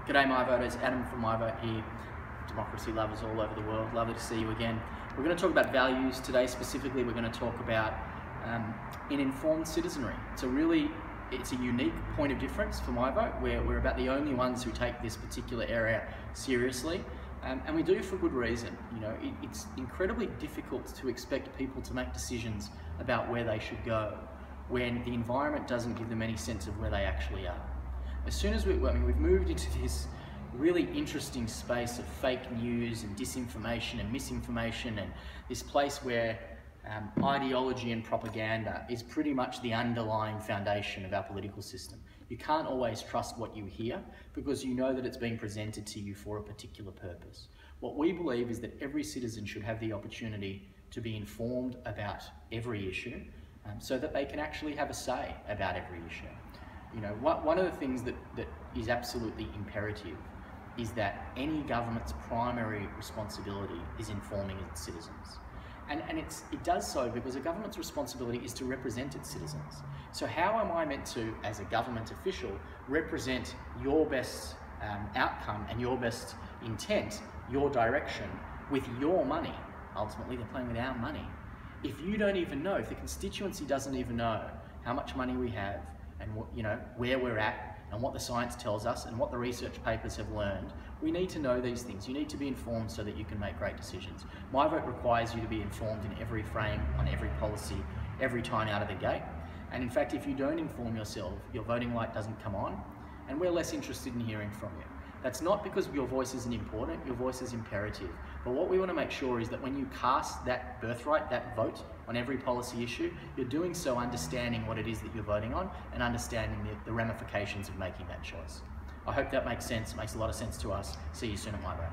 G'day MiVote's, Adam from MiVote here. Democracy lovers all over the world, lovely to see you again. We're going to talk about values today. Specifically, we're going to talk about an informed citizenry. It's a unique point of difference for MiVote, where we're about the only ones who take this particular area seriously. And we do for good reason. You know, it's incredibly difficult to expect people to make decisions about where they should go when the environment doesn't give them any sense of where they actually are. As soon as we've moved into this really interesting space of fake news and disinformation and misinformation, and this place where ideology and propaganda is pretty much the underlying foundation of our political system. You can't always trust what you hear because you know that it's being presented to you for a particular purpose. What we believe is that every citizen should have the opportunity to be informed about every issue so that they can actually have a say about every issue. You know, one of the things that is absolutely imperative is that any government's primary responsibility is informing its citizens. And it does so because a government's responsibility is to represent its citizens. So how am I meant to, as a government official, represent your best outcome and your best intent, your direction, with your money? Ultimately, they're playing with our money. If you don't even know, if the constituency doesn't even know how much money we have, and where we're at, and what the science tells us, and what the research papers have learned, we need to know these things. You need to be informed so that you can make great decisions. MiVote requires you to be informed in every frame, on every policy, every time out of the gate. And in fact, if you don't inform yourself, your voting light doesn't come on, and we're less interested in hearing from you. That's not because your voice isn't important, your voice is imperative. But what we want to make sure is that when you cast that birthright, that vote on every policy issue, you're doing so understanding what it is that you're voting on and understanding the ramifications of making that choice. I hope that makes sense, makes a lot of sense to us. See you soon at MiVote.